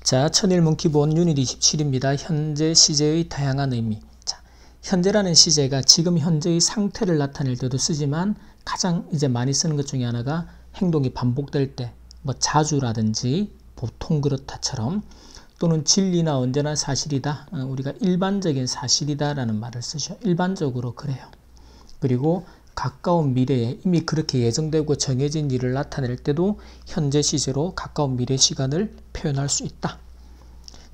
자, 천일문 기본 유닛 27입니다. 현재 시제의 다양한 의미. 자, 현재라는 시제가 지금 현재의 상태를 나타낼 때도 쓰지만 가장 이제 많이 쓰는 것 중에 하나가 행동이 반복될 때, 뭐 자주라든지 보통 그렇다처럼 또는 진리나 언제나 사실이다. 우리가 일반적인 사실이다라는 말을 쓰죠. 일반적으로 그래요. 그리고 가까운 미래에 이미 그렇게 예정되고 정해진 일을 나타낼 때도 현재 시제로 가까운 미래 시간을 표현할 수 있다.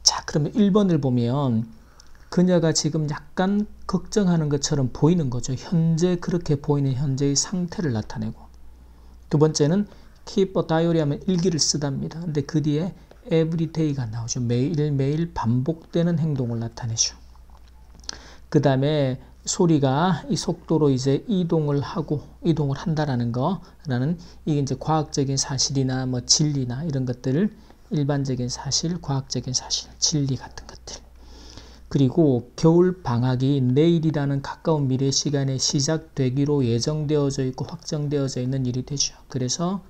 자, 그러면 1번을 보면 그녀가 지금 약간 걱정하는 것처럼 보이는 거죠. 현재 그렇게 보이는 현재의 상태를 나타내고. 두 번째는 keep a diary 하면 일기를 쓰답니다. 근데 그 뒤에 everyday가 나오죠. 매일매일 반복되는 행동을 나타내죠. 그 다음에 소리가 이 속도로 이제 이동을 한다라는 거라는 이게 이제 과학적인 사실이나 뭐 진리나 이런 것들을 일반적인 사실, 과학적인 사실, 진리 같은 것들. 그리고 겨울 방학이 내일이라는 가까운 미래 시간에 시작되기로 예정되어져 있고 확정되어져 있는 일이 되죠. 그래서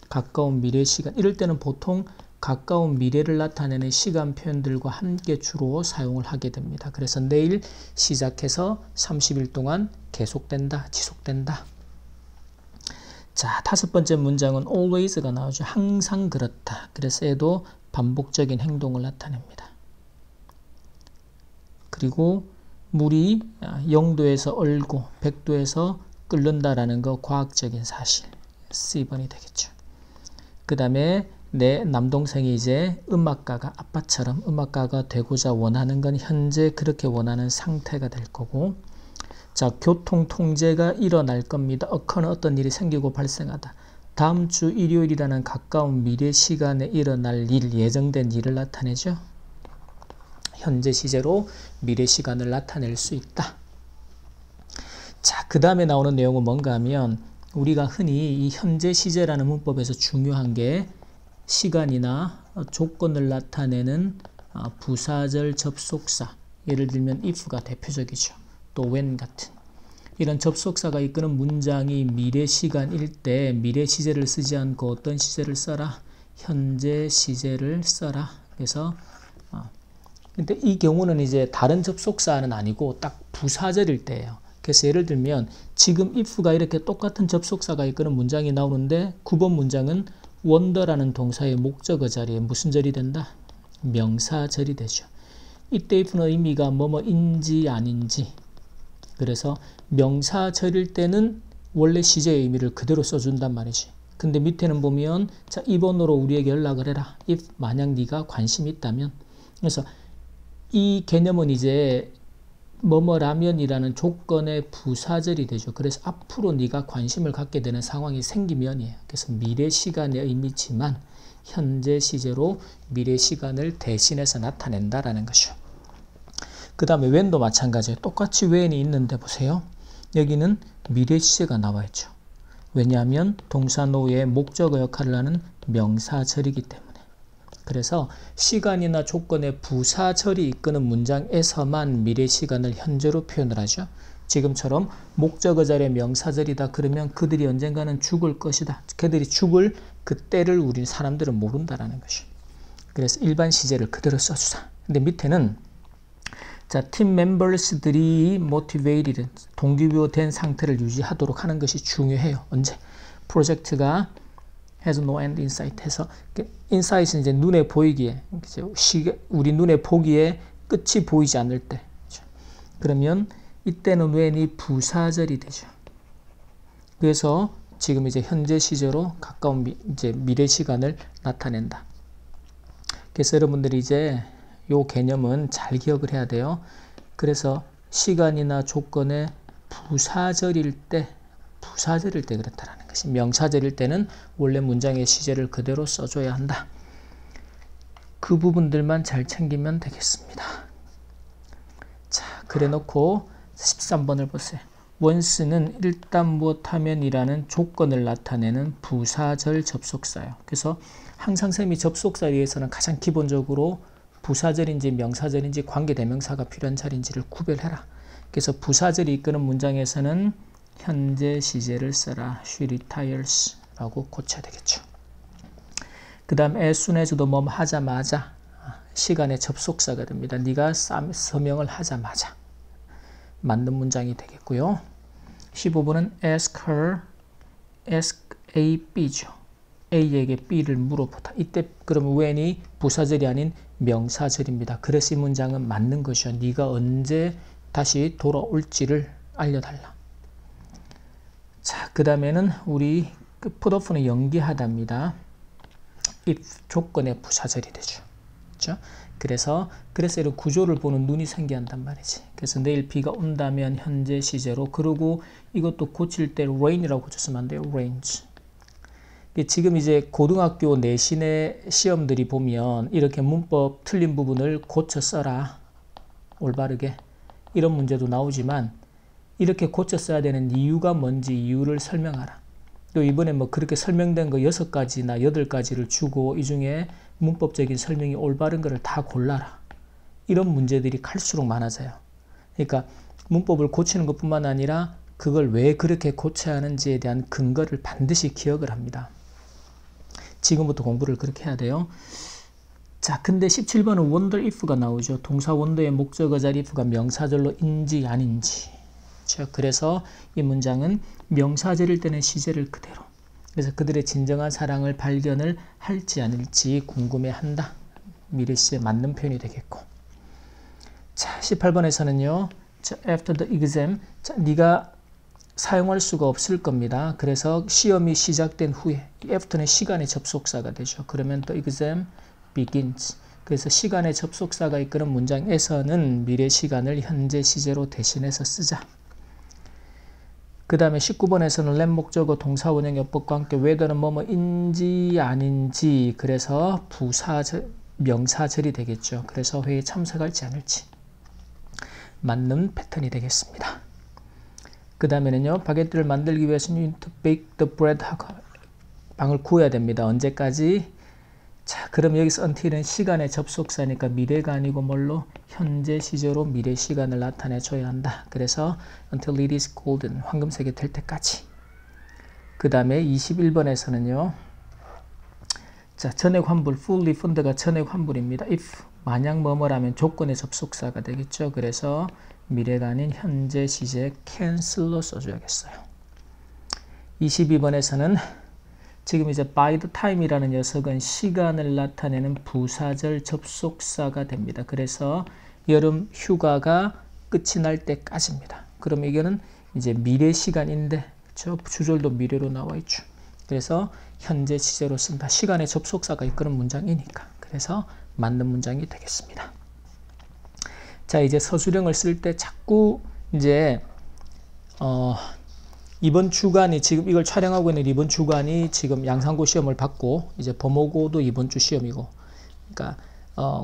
가까운 미래 시간, 이럴 때는 보통 가까운 미래를 나타내는 시간 표현들과 함께 주로 사용을 하게 됩니다. 그래서 내일 시작해서 30일 동안 계속된다, 지속된다. 자, 다섯 번째 문장은 always가 나오죠. 항상 그렇다. 그래서 얘도 반복적인 행동을 나타냅니다. 그리고 물이 0도에서 얼고 100도에서 끓는다라는 거 과학적인 사실. C번이 되겠죠. 그 다음에 내 남동생이 이제 아빠처럼 음악가가 되고자 원하는 건 현재 그렇게 원하는 상태가 될 거고, 자, 교통 통제가 일어날 겁니다. occur는 어떤 일이 생기고 발생하다. 다음 주 일요일이라는 가까운 미래 시간에 일어날 일, 예정된 일을 나타내죠. 현재 시제로 미래 시간을 나타낼 수 있다. 자, 그 다음에 나오는 내용은 뭔가 하면 우리가 흔히 이 현재 시제라는 문법에서 중요한 게 시간이나 조건을 나타내는 부사절 접속사, 예를 들면 if가 대표적이죠. 또 when 같은 이런 접속사가 이끄는 문장이 미래 시간일 때 미래 시제를 쓰지 않고 어떤 시제를 써라? 현재 시제를 써라. 그래서 근데 이 경우는 이제 다른 접속사는 아니고 딱 부사절일 때예요. 그래서 예를 들면 지금 if가 이렇게 똑같은 접속사가 이끄는 문장이 나오는데 9번 문장은 wonder라는 동사의 목적어 자리에 무슨 절이 된다? 명사절이 되죠. 이때 if는 의미가 뭐뭐인지 아닌지. 그래서 명사절일 때는 원래 시제의 의미를 그대로 써준단 말이지. 근데 밑에는 보면 자, 이 번호로 우리에게 연락을 해라. if 만약 네가 관심이 있다면. 그래서 이 개념은 이제 뭐뭐라면이라는 조건의 부사절이 되죠. 그래서 앞으로 네가 관심을 갖게 되는 상황이 생기면이에요. 그래서 미래 시간의 의미지만 현재 시제로 미래 시간을 대신해서 나타낸다라는 것이죠. 그 다음에 when도 마찬가지예요. 똑같이 when이 있는데 보세요. 여기는 미래 시제가 나와 있죠. 왜냐하면 동사 노후의 목적어 역할을 하는 명사절이기 때문에. 그래서 시간이나 조건의 부사절이 이끄는 문장에서만 미래 시간을 현재로 표현을 하죠. 지금처럼 목적어 자리에 명사절이다 그러면 그들이 언젠가는 죽을 것이다. 그들이 죽을 그때를 우리 사람들은 모른다라는 것이. 그래서 일반 시제를 그대로 써주자. 근데 밑에는 자, 팀 멤버스들이 motivated, 동기부여된 상태를 유지하도록 하는 것이 중요해요. 언제? 프로젝트가 has no end in sight 해서 insight은 이제 눈에 보이기에 우리 눈에 보기에 끝이 보이지 않을 때. 그러면 이때는 when이 부사절이 되죠. 그래서 지금 이제 현재 시제로 가까운 이제 미래 시간을 나타낸다. 그래서 여러분들이 이제 요 개념은 잘 기억을 해야 돼요. 그래서 시간이나 조건의 부사절일 때 그렇다라는 것이. 명사절일 때는 원래 문장의 시제를 그대로 써줘야 한다. 그 부분들만 잘 챙기면 되겠습니다. 자, 그래 놓고 13번을 보세요. once는 일단 무엇하면이라는 조건을 나타내는 부사절 접속사예요. 그래서 항상 쌤이 접속사에 의해서는 가장 기본적으로 부사절인지 명사절인지 관계대명사가 필요한 자리인지를 구별해라. 그래서 부사절이 이끄는 문장에서는 현재 시제를 써라. She retires 라고 고쳐야 되겠죠. 그 다음 as soon as도 뭐 하자마자 시간의 접속사가 됩니다. 네가 서명을 하자마자 맞는 문장이 되겠고요. 15번은 ask her, ask A, B죠. A에게 B를 물어보다. 이때 그러면 when이 부사절이 아닌 명사절입니다. 그래서 이 문장은 맞는 것이요. 네가 언제 다시 돌아올지를 알려달라. 자, 그 다음에는 우리 put-off는 연기하다입니다. if 조건의 부사절이 되죠. 그렇죠? 그래서 이런 구조를 보는 눈이 생겨난단 말이지. 그래서 내일 비가 온다면 현재 시제로, 그리고 이것도 고칠 때 rain이라고 고쳤으면 안 돼요. rains. 지금 이제 고등학교 내신의 시험들이 보면 이렇게 문법 틀린 부분을 고쳐 써라. 올바르게. 이런 문제도 나오지만 이렇게 고쳐 써야 되는 이유가 뭔지 이유를 설명하라. 또 이번에 뭐 그렇게 설명된 거 6가지나 8가지를 주고 이 중에 문법적인 설명이 올바른 거를 다 골라라. 이런 문제들이 갈수록 많아져요. 그러니까 문법을 고치는 것뿐만 아니라 그걸 왜 그렇게 고쳐야 하는지에 대한 근거를 반드시 기억을 합니다. 지금부터 공부를 그렇게 해야 돼요. 자, 근데 17번은 wonder if가 나오죠. 동사 wonder의 목적어 자리 if가 명사절로 인지 아닌지. 그렇죠? 그래서 이 문장은 명사절일 때는 시제를 그대로. 그래서 그들의 진정한 사랑을 발견을 할지 아닐지 궁금해한다. 미래시에 맞는 표현이 되겠고. 자, 18번에서는요. 자, after the exam. 자, 네가 사용할 수가 없을 겁니다. 그래서 시험이 시작된 후에 after는 시간의 접속사가 되죠. 그러면 the exam begins. 그래서 시간의 접속사가 이끄는 문장에서는 미래 시간을 현재 시제로 대신해서 쓰자. 그 다음에 19번에서는 let 목적어 동사 원형 요법과 함께 whether는 뭐뭐인지 아닌지, 그래서 부사절, 명사절이 되겠죠. 그래서 회의에 참석할지 않을지 맞는 패턴이 되겠습니다. 그 다음에는요, 바게트를 만들기 위해서는 you need to bake the bread 하고 빵을 구워야 됩니다. 언제까지? 자, 그럼 여기서 until은 시간의 접속사니까 미래가 아니고 뭘로? 현재 시제로 미래 시간을 나타내줘야 한다. 그래서 until it is golden, 황금색이 될 때까지. 그 다음에 21번에서는요. 자, 전액 환불, full refund가 전액 환불입니다. if, 만약 뭐뭐라면 조건의 접속사가 되겠죠. 그래서 미래가 아닌 현재 시제 cancel로 써줘야겠어요. 22번에서는 지금 이제 by the time이라는 녀석은 시간을 나타내는 부사절 접속사가 됩니다. 그래서 여름 휴가가 끝이 날 때까지입니다. 그럼 이거는 이제 미래 시간인데, 그렇죠? 주절도 미래로 나와 있죠. 그래서 현재 시제로 쓴다. 시간의 접속사가 이끄는 문장이니까. 그래서 맞는 문장이 되겠습니다. 자, 이제 서술형을 쓸 때 자꾸 이제 이번 주간이 지금 이걸 촬영하고 있는 이번 주간이 지금 양산고 시험을 받고 이제 범어고도 이번 주 시험이고, 그러니까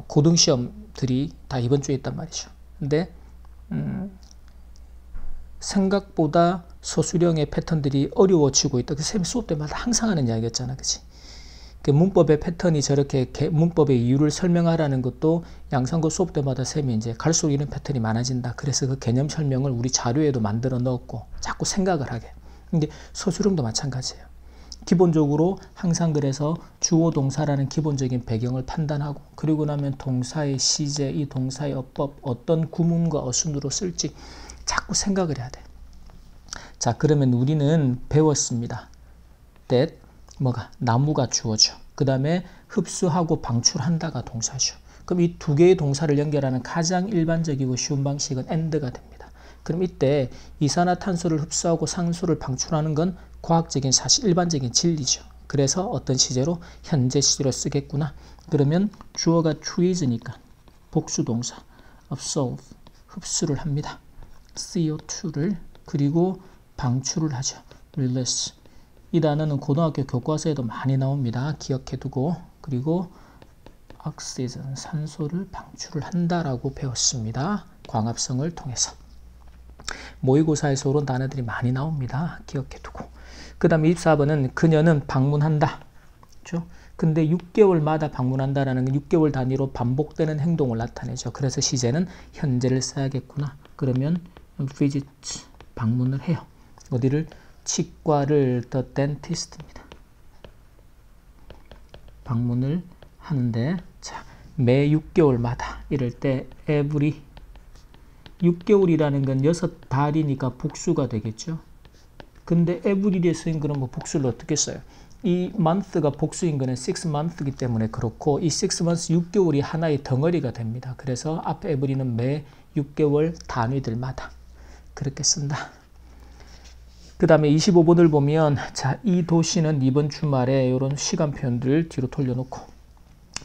고등 시험들이 다 이번 주에 있단 말이죠. 근데 생각보다 서술형의 패턴들이 어려워지고 있다. 그 쌤이 수업 때마다 항상 하는 이야기였잖아, 그치? 그 문법의 패턴이 저렇게 문법의 이유를 설명하라는 것도 양산고 수업 때마다 쌤이 이제 갈수록 이런 패턴이 많아진다. 그래서 그 개념 설명을 우리 자료에도 만들어 넣었고 자꾸 생각을 하게. 근데 서술형도 마찬가지예요. 기본적으로 항상 그래서 주어 동사라는 기본적인 배경을 판단하고, 그리고 나면 동사의 시제, 이 동사의 어법, 어떤 구문과 어순으로 쓸지 자꾸 생각을 해야 돼. 자, 그러면 우리는 배웠습니다. that 뭐가? 나무가 주어죠. 그 다음에 흡수하고 방출한다가 동사죠. 그럼 이 두 개의 동사를 연결하는 가장 일반적이고 쉬운 방식은 and가 됩니다. 그럼 이때 이산화탄소를 흡수하고 산소를 방출하는 건 과학적인 사실, 일반적인 진리죠. 그래서 어떤 시제로? 현재 시제로 쓰겠구나. 그러면 주어가 trees니까 복수동사 absorb, 흡수를 합니다. CO2를. 그리고 방출을 하죠. release. 이 단어는 고등학교 교과서에도 많이 나옵니다. 기억해두고. 그리고 oxygen, 산소를 방출을 한다라고 배웠습니다. 광합성을 통해서. 모의고사에서 이런 단어들이 많이 나옵니다. 기억해두고. 그 다음에 24번은 그녀는 방문한다. 그렇죠? 근데 6개월마다 방문한다라는 건 6개월 단위로 반복되는 행동을 나타내죠. 그래서 시제는 현재를 써야겠구나. 그러면 visit, 방문을 해요. 어디를? 치과를, the dentist입니다. 방문을 하는데, 자, 매 6개월마다 이럴 때 every 6개월이라는 건 6달이니까 복수가 되겠죠. 근데 every에 쓰인 거는 뭐 복수를 어떻게 써요? 이 month가 복수인 거는 6month이기 때문에 그렇고 이 6months 6개월이 하나의 덩어리가 됩니다. 그래서 앞에 every는 매 6개월 단위들마다 그렇게 쓴다. 그 다음에 25번을 보면 자, 이 도시는 이번 주말에 이런 시간 표현들 뒤로 돌려놓고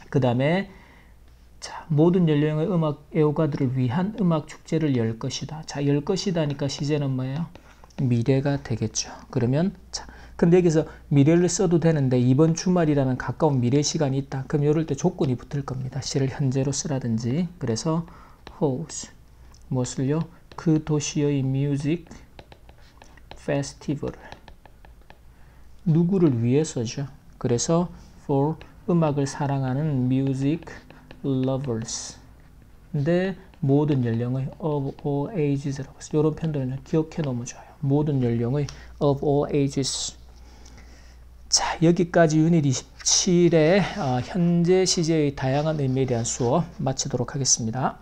그 다음에 자, 모든 연령의 음악 애호가들을 위한 음악 축제를 열 것이다. 자, 열 것이다니까 시제는 뭐예요? 미래가 되겠죠. 그러면 자, 근데 여기서 미래를 써도 되는데 이번 주말이라는 가까운 미래 시간이 있다. 그럼 이럴 때 조건이 붙을 겁니다. 시를 현재로 쓰라든지. 그래서 host 무엇을요? 그 도시의 뮤직 페스티벌을 누구를 위해서죠? 그래서 for 음악을 사랑하는 music lovers 근데 모든 연령의 of all ages라고 해서 이런 편들은 기억해 놓으면 좋아요. 모든 연령의 of all ages. 자, 여기까지 유닛 27의 현재 시제의 다양한 의미에 대한 수업 마치도록 하겠습니다.